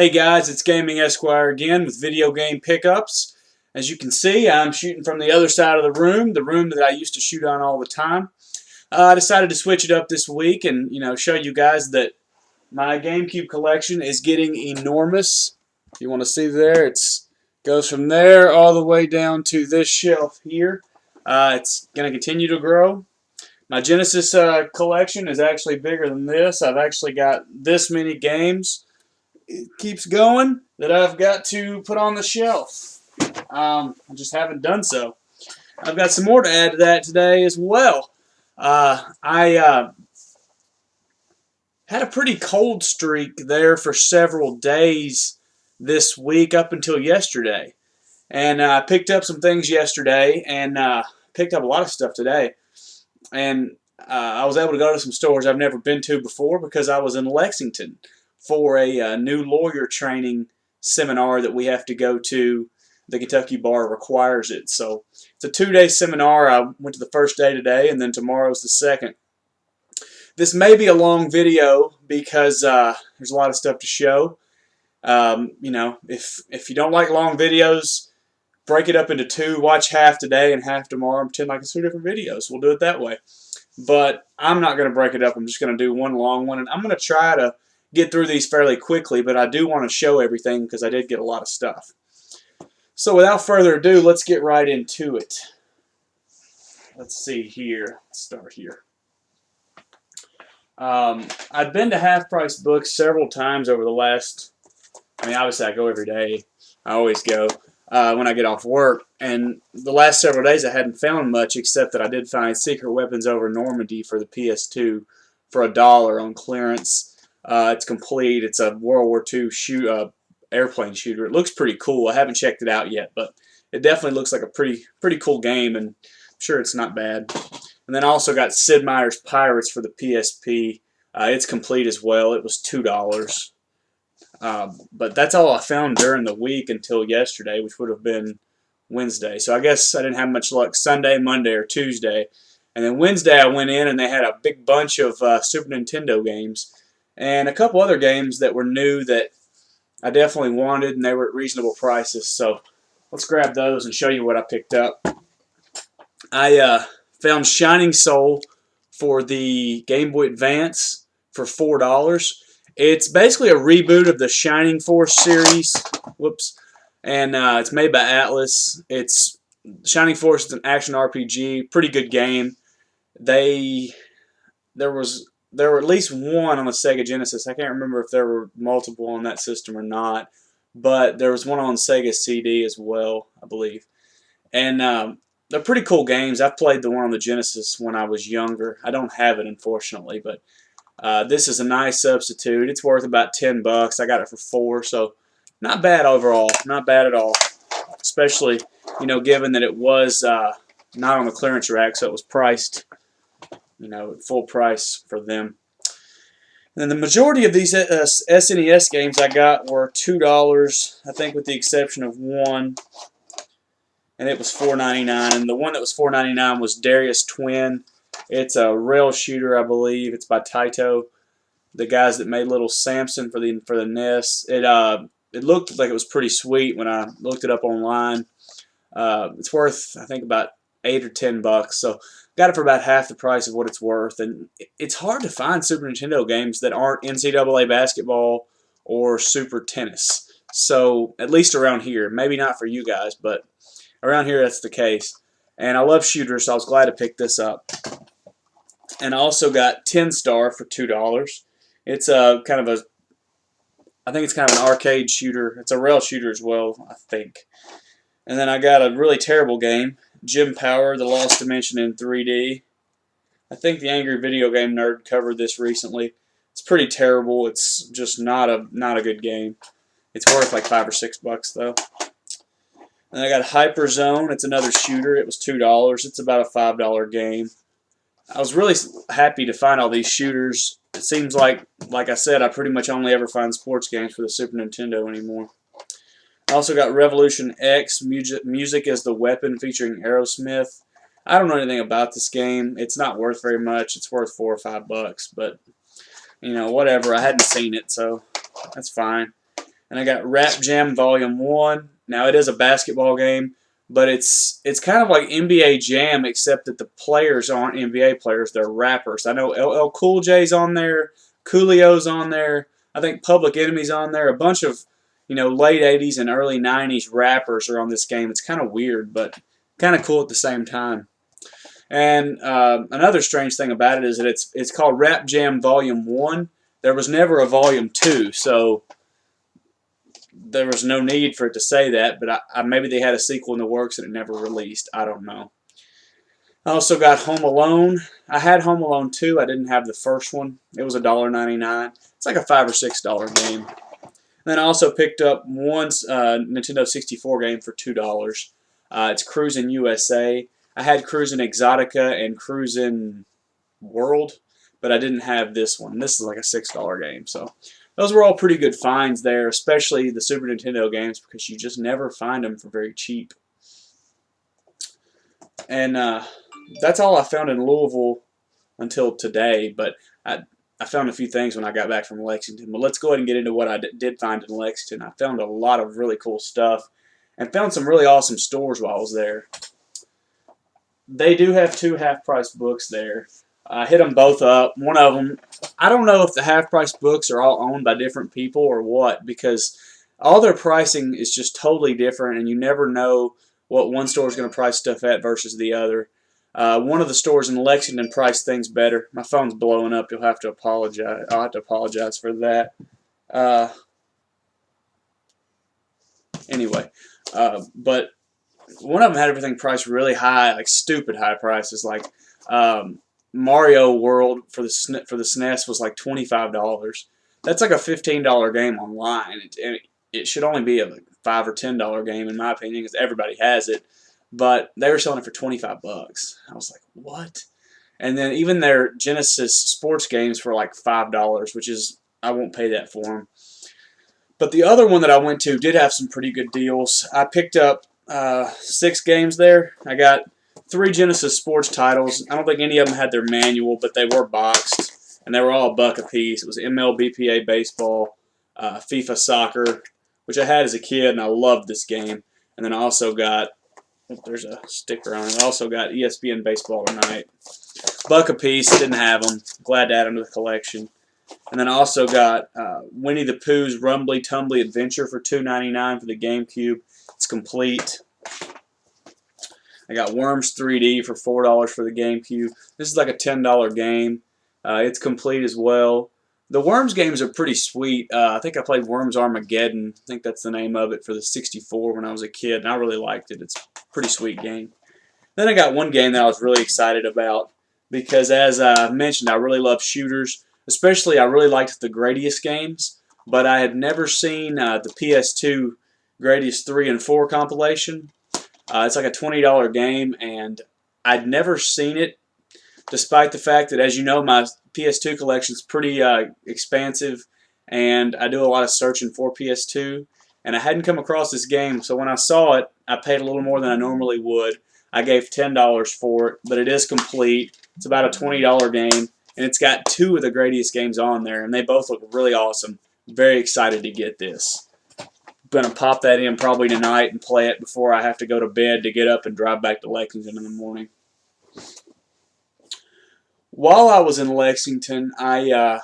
Hey guys, it's GamingEsquire again with video game pickups. As you can see, I'm shooting from the other side of the room that I used to shoot on all the time. I decided to switch it up this week and show you guys that my GameCube collection is getting enormous. If you want to see there, it goes from there all the way down to this shelf here. It's going to continue to grow. My Genesis collection is actually bigger than this. I've actually got this many games. It keeps going that I've got to put on the shelf. I just haven't done so. I've got some more to add to that today as well. I had a pretty cold streak there for several days this week up until yesterday. And I picked up some things yesterday and picked up a lot of stuff today. And I was able to go to some stores I've never been to before because I was in Lexington for a new lawyer training seminar that we have to go to. The Kentucky Bar requires it. So it's a 2-day seminar. I went to the first day today, and then tomorrow's the second. This may be a long video because there's a lot of stuff to show. If you don't like long videos, break it up into two. Watch half today and half tomorrow and pretend like it's 2 different videos. We'll do it that way. But I'm not going to break it up. I'm just going to do one long one, and I'm going to try to get through these fairly quickly, but I do want to show everything because I did get a lot of stuff. So without further ado, let's get right into it. Let's see here. Let's start here. I've been to Half Price Books several times over the last, obviously I go every day. I always go when I get off work. And the last several days I hadn't found much, except that I did find Secret Weapons Over Normandy for the PS2 for $1 on clearance. It's complete. It's a World War II airplane shooter. It looks pretty cool. I haven't checked it out yet, but it definitely looks like a pretty cool game, and I'm sure it's not bad. And then I also got Sid Meier's Pirates for the PSP. It's complete as well. It was $2. But that's all I found during the week until yesterday, which would have been Wednesday. So I guess I didn't have much luck Sunday, Monday, or Tuesday. And then Wednesday I went in and they had a big bunch of Super Nintendo games and a couple other games that were new that I definitely wanted, and they were at reasonable prices. So let's grab those and show you what I picked up. I found Shining Soul for the Game Boy Advance for $4. It's basically a reboot of the Shining Force series. Whoops. And it's made by Atlas. Shining Force is an action RPG, pretty good game. There were at least one on the Sega Genesis. I can't remember if there were multiple on that system or not, but there was one on Sega CD as well, I believe. And they're pretty cool games. I've played the one on the Genesis when I was younger. I don't have it, unfortunately, but this is a nice substitute. It's worth about $10. I got it for $4, so not bad overall. Not bad at all, especially given that it was not on the clearance rack, so it was priced at full price for them. And the majority of these SNES games I got were $2, I think, with the exception of one, and it was $4.99. And the one that was $4.99 was Darius Twin. It's a rail shooter, I believe. It's by Taito, the guys that made Little Samson for the NES. It looked like it was pretty sweet when I looked it up online. It's worth, I think, about $8 or $10. So got it for about half the price of what it's worth. And it's hard to find Super Nintendo games that aren't NCAA basketball or Super Tennis. So at least around here, maybe not for you guys, but around here that's the case. And I love shooters, so I was glad to pick this up. And I also got 10 Star for $2. It's I think it's kind of an arcade shooter. It's a rail shooter as well, I think. And then I got a really terrible game, Jim Power, The Lost Dimension in 3D. I think the Angry Video Game Nerd covered this recently. It's pretty terrible. It's just not a good game. It's worth like $5 or $6 though. And I got Hyper Zone. It's another shooter. It was $2. It's about a $5 game. I was really happy to find all these shooters. It seems like I said, I pretty much only ever find sports games for the Super Nintendo anymore. I also got Revolution X, Music as the Weapon, featuring Aerosmith. I don't know anything about this game. It's not worth very much. It's worth $4 or $5, but whatever. I hadn't seen it, so that's fine. And I got Rap Jam Volume 1. Now, it is a basketball game, but it's kind of like NBA Jam, except that the players aren't NBA players, they're rappers. I know LL Cool J's on there, Coolio's on there, I think Public Enemy's on there, a bunch of, you know, late 80s and early 90s rappers are on this game. It's kind of weird, but kind of cool at the same time. And another strange thing about it is that it's called Rap Jam Volume 1. There was never a Volume 2, so there was no need for it to say that, but maybe they had a sequel in the works and it never released. I don't know. I also got Home Alone. I had Home Alone 2. I didn't have the first one. It was $1.99. It's like a $5 or $6 game. And then I also picked up one Nintendo 64 game for $2. It's Cruisin' USA. I had Cruisin' Exotica and Cruisin' World, but I didn't have this one. This is like a $6 game, so those were all pretty good finds there, especially the Super Nintendo games, because you just never find them for very cheap. And that's all I found in Louisville until today, but I found a few things when I got back from Lexington. But let's go ahead and get into what I did find in Lexington. I found a lot of really cool stuff and found some really awesome stores while I was there. They do have 2 half-price books there. I hit them both up. One of them, I don't know if the half-price books are all owned by different people or what, because all their pricing is just totally different, and you never know what one store is going to price stuff at versus the other. One of the stores in Lexington priced things better. My phone's blowing up. You'll have to apologize. I'll have to apologize for that. Anyway, but one of them had everything priced really high, like stupid high prices. Like Mario World for the SNES was like $25. That's like a $15 game online. It should only be a $5 or $10 game in my opinion, because everybody has it. But they were selling it for $25. I was like, what? And then even their Genesis sports games were like $5, which is, I won't pay that for them. But the other one that I went to did have some pretty good deals. I picked up 6 games there. I got 3 Genesis sports titles. I don't think any of them had their manual, but they were boxed, and they were all $1 a piece. It was MLBPA baseball, FIFA soccer, which I had as a kid, and I loved this game. And then I also got, there's a sticker on it. I also got ESPN Baseball Tonight. $1 a piece. Didn't have them. Glad to add them to the collection. And then I also got Winnie the Pooh's Rumbly Tumbly Adventure for $2.99 for the GameCube. It's complete. I got Worms 3D for $4 for the GameCube. This is like a $10 game. It's complete as well. The Worms games are pretty sweet. I think I played Worms Armageddon. I think that's the name of it for the 64 when I was a kid, and I really liked it. It's a pretty sweet game. Then I got one game that I was really excited about because, as I mentioned, I really love shooters. Especially, I really liked the Gradius games, but I had never seen the PS2 Gradius 3 and 4 compilation. It's like a $20 game, and I'd never seen it, despite the fact that, as you know, my PS2 collection is pretty expansive, and I do a lot of searching for PS2, and I hadn't come across this game, so when I saw it, I paid a little more than I normally would. I gave $10 for it, but it is complete. It's about a $20 game, and it's got 2 of the Gradius games on there, and they both look really awesome. Very excited to get this. Going to pop that in probably tonight and play it before I have to go to bed to get up and drive back to Lexington in the morning. While I was in Lexington, I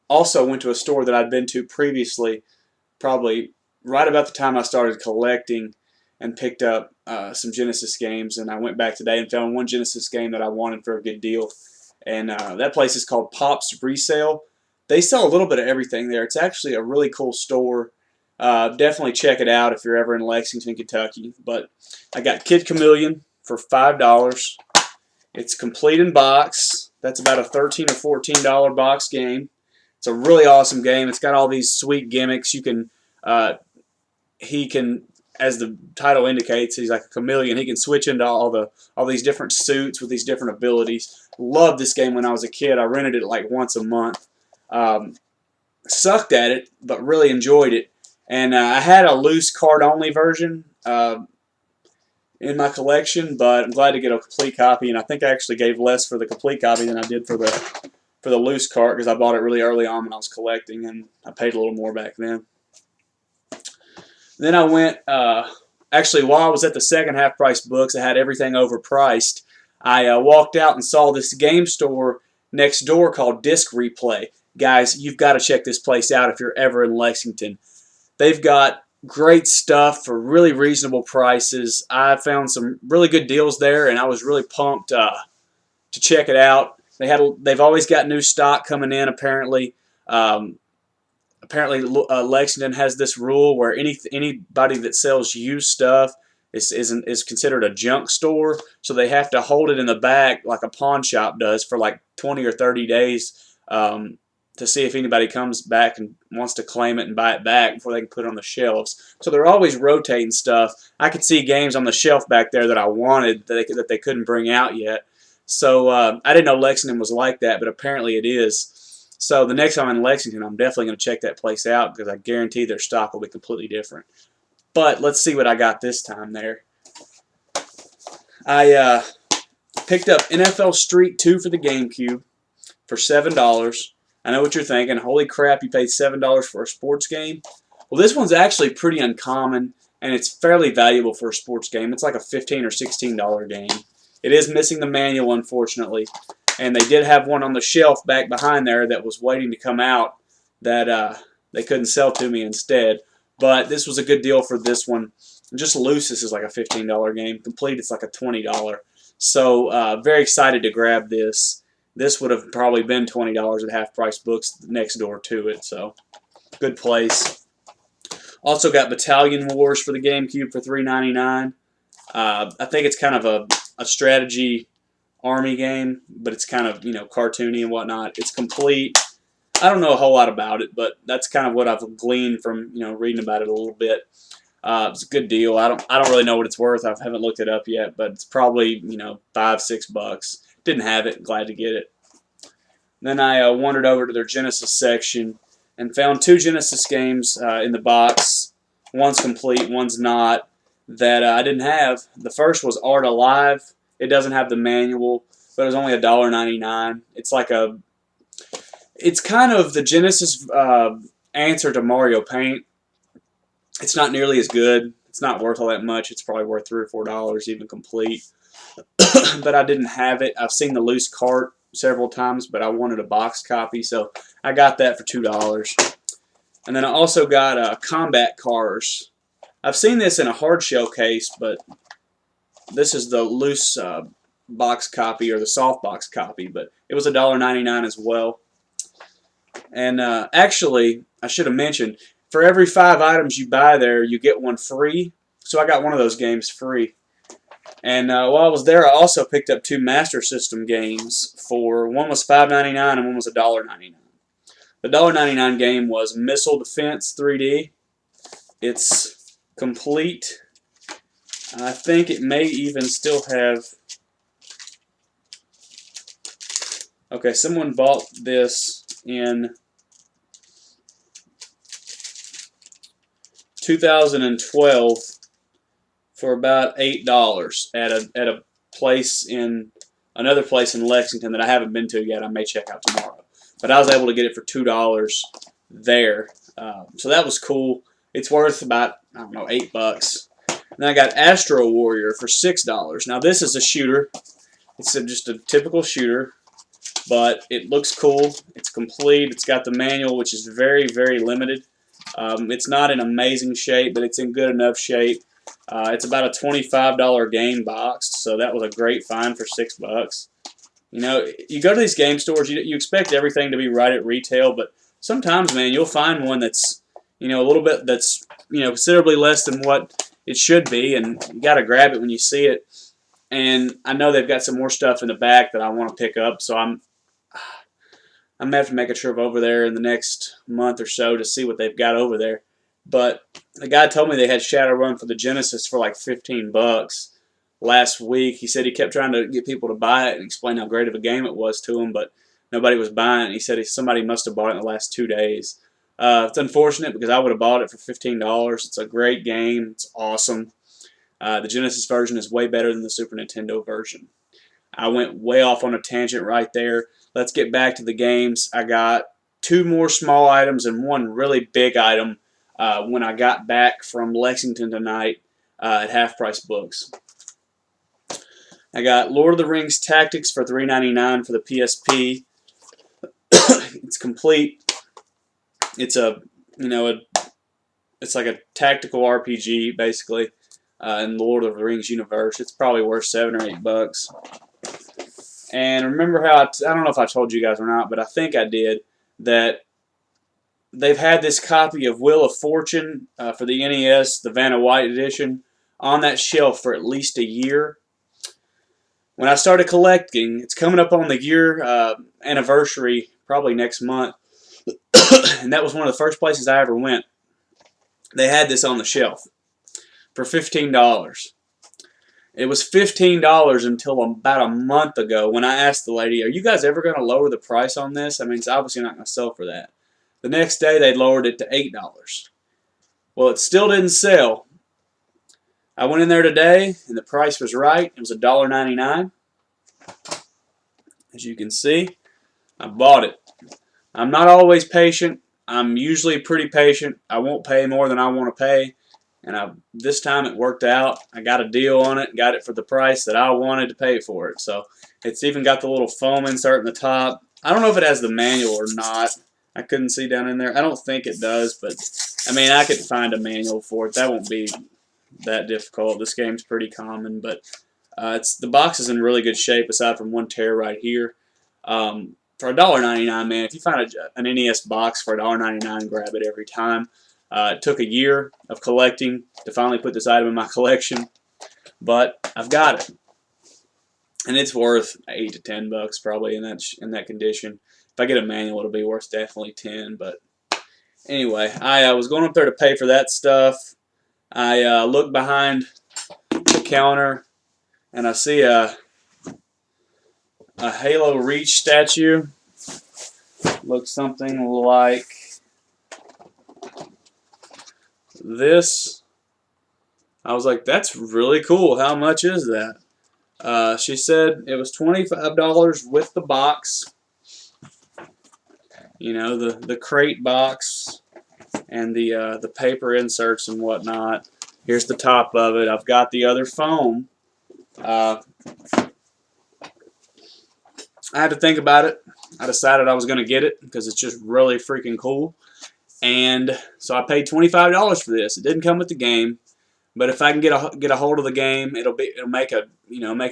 also went to a store that I'd been to previously, probably right about the time I started collecting, and picked up some Genesis games. And I went back today and found one Genesis game that I wanted for a good deal. And that place is called Pop's Resale. They sell a little bit of everything there. It's actually a really cool store. Definitely check it out if you're ever in Lexington, Kentucky. But I got Kid Chameleon for $5. It's complete in box. That's about a $13 or $14 box game. It's a really awesome game. It's got all these sweet gimmicks. You can, he can, as the title indicates, he's like a chameleon. He can switch into all these different suits with these different abilities. Loved this game when I was a kid. I rented it like once a month. Sucked at it, but really enjoyed it. And I had a loose card-only version in my collection, but I'm glad to get a complete copy. And I think I actually gave less for the complete copy than I did for the loose card because I bought it really early on when I was collecting, and I paid a little more back then. Then I went, actually, while I was at the second half price books, I had everything overpriced. I walked out and saw this game store next door called Disc Replay. Guys, you've got to check this place out if you're ever in Lexington. They've got great stuff for really reasonable prices. I found some really good deals there, and I was really pumped to check it out. They've always got new stock coming in, apparently. Apparently, Lexington has this rule where anybody that sells used stuff is considered a junk store, so they have to hold it in the back like a pawn shop does for like 20 or 30 days to see if anybody comes back and wants to claim it and buy it back before they can put it on the shelves. So they're always rotating stuff. I could see games on the shelf back there that I wanted that they couldn't bring out yet. So I didn't know Lexington was like that, but apparently it is. So the next time I'm in Lexington, I'm definitely going to check that place out because I guarantee their stock will be completely different. But let's see what I got this time there. I picked up NFL Street 2 for the GameCube for $7. I know what you're thinking. Holy crap, you paid $7 for a sports game? Well, this one's actually pretty uncommon, and it's fairly valuable for a sports game. It's like a $15 or $16 game. It is missing the manual, unfortunately. And they did have one on the shelf back behind there that was waiting to come out that they couldn't sell to me instead. But this was a good deal for this one. Just loose, this is like a $15 game. Complete, it's like a $20. So very excited to grab this. This would have probably been $20 at half price books next door to it. So good place. Also got Battalion Wars for the GameCube for $3.99. I think it's kind of a strategy army game, but it's kind of, cartoony and whatnot. It's complete. I don't know a whole lot about it, but that's kind of what I've gleaned from, reading about it a little bit. It's a good deal. I don't really know what it's worth. I haven't looked it up yet, but it's probably, $5-6. Didn't have it. Glad to get it. Then I wandered over to their Genesis section and found 2 Genesis games in the box. One's complete, one's not, that I didn't have. The first was Art Alive. It doesn't have the manual, but it was only $1.99. It's kind of the Genesis answer to Mario Paint. It's not nearly as good. It's not worth all that much. It's probably worth $3 or $4 even complete. But I didn't have it. I've seen the loose cart several times, but I wanted a box copy, so I got that for $2. And then I also got Combat Cars. I've seen this in a hard shell case, but this is the loose box copy or the soft box copy, but it was $1.99 as well. And actually, I should have mentioned, for every 5 items you buy there, you get one free. So I got one of those games free. And while I was there, I also picked up 2 Master System games. One was $5.99 and one was $1.99. The $1.99 game was Missile Defense 3D. It's complete. I think it may even still have... Okay, someone bought this in 2012 for about $8 at a place in another place in Lexington that I haven't been to yet. I may check out tomorrow, but I was able to get it for $2 there. So that was cool. It's worth about, I don't know, $8. And then I got Astro Warrior for $6. Now this is a shooter. It's just a typical shooter, but it looks cool. It's complete. It's got the manual, which is very, very limited. It's not in amazing shape, but it's in good enough shape. It's about a $25 game boxed, so that was a great find for $6. You go to these game stores, you expect everything to be right at retail, but sometimes, man, you'll find one that's, a little bit, that's, considerably less than what it should be, and you got to grab it when you see it. And I know they've got some more stuff in the back that I want to pick up, so I'm going to have to make a trip over there in the next month or so to see what they've got over there. But the guy told me they had Shadowrun for the Genesis for like $15 last week. He said he kept trying to get people to buy it and explain how great of a game it was to him, but nobody was buying it. He said somebody must have bought it in the last 2 days. It's unfortunate because I would have bought it for $15. It's a great game. It's awesome. The Genesis version is way better than the Super Nintendo version. I went way off on a tangent right there. Let's get back to the games. I got 2 more small items and 1 really big item. when I got back from Lexington tonight at Half Price Books. I got Lord of the Rings Tactics for $3.99 for the PSP. It's complete. It's it's like a tactical RPG basically in the Lord of the Rings universe. It's probably worth $7 or $8. And remember how I don't know if I told you guys or not, but I think I did, that they've had this copy of Wheel of Fortune for the NES, the Vanna White edition, on that shelf for at least a year. When I started collecting, it's coming up on the year anniversary, probably next month, and that was one of the first places I ever went. They had this on the shelf for $15. It was $15 until about a month ago when I asked the lady, "Are you guys ever going to lower the price on this? I mean, it's obviously not going to sell for that." The next day, they lowered it to $8. Well, it still didn't sell. I went in there today, and the price was right. It was $1.99. As you can see, I bought it. I'm not always patient. I'm usually pretty patient. I won't pay more than I want to pay. And this time it worked out. I got a deal on it, got it for the price that I wanted to pay for it. So it's even got the little foam insert in the top. I don't know if it has the manual or not. I couldn't see down in there. I don't think it does, but I mean, I could find a manual for it. That won't be that difficult. This game's pretty common, but the box is in really good shape aside from one tear right here. For $1.99, man, if you find an NES box for $1.99, grab it every time. It took a year of collecting to finally put this item in my collection, but I've got it, and it's worth $8 to $10 probably in that condition. If I get a manual, it'll be worth definitely $10. But anyway, I was going up there to pay for that stuff. I look behind the counter, and I see a Halo Reach statue. Looks something like this. I was like, that's really cool. How much is that? She said it was $25 with the box. You know, the crate box and the paper inserts and whatnot. Here's the top of it. I've got the other foam. I had to think about it. I decided I was going to get it because it's just really freaking cool. And so I paid $25 for this. It didn't come with the game, but if I can get a hold of the game, it'll make it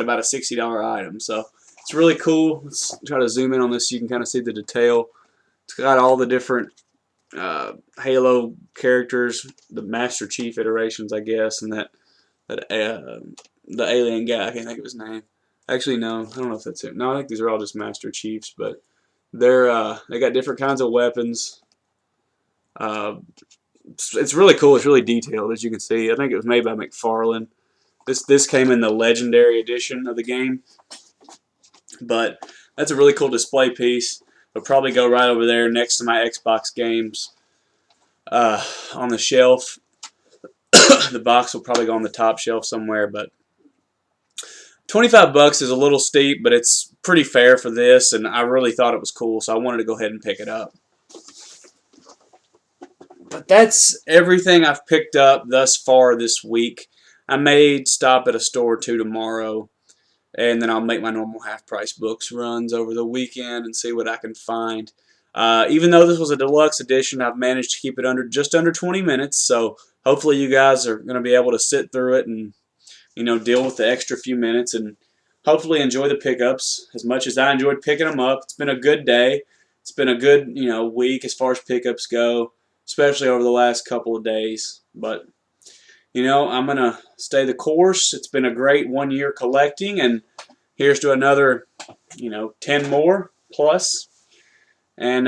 about a $60 item. So it's really cool. Let's try to zoom in on this so you can kind of see the detail. It's got all the different Halo characters, the Master Chief iterations, I guess, and the alien guy. I can't think of his name. Actually, no, I don't know if that's it. No, I think these are all just Master Chiefs, but they got different kinds of weapons. It's really cool. It's really detailed, as you can see. I think it was made by McFarlane. This came in the Legendary Edition of the game, but that's a really cool display piece. It'll probably go right over there next to my Xbox games on the shelf. The box will probably go on the top shelf somewhere, but $25 is a little steep, but it's pretty fair for this, and I really thought it was cool, so I wanted to go ahead and pick it up. But that's everything I've picked up thus far this week. I may stop at a store or two tomorrow, and then I'll make my normal half-price books runs over the weekend and see what I can find. Even though this was a deluxe edition, I've managed to keep it just under 20 minutes, so hopefully you guys are going to be able to sit through it and deal with the extra few minutes and hopefully enjoy the pickups as much as I enjoyed picking them up. It's been a good day. It's been a good week as far as pickups go, especially over the last couple of days. But I'm going to stay the course. It's been a great 1 year collecting, and here's to another 10 more plus. And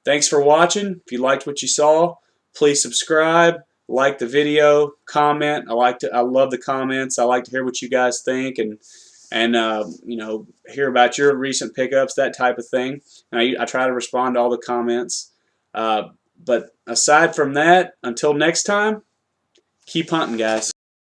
thanks for watching. If you liked what you saw, please subscribe, like the video, comment. I love the comments. I like to hear what you guys think and hear about your recent pickups, that type of thing. I try to respond to all the comments. But aside from that, until next time, keep hunting, guys.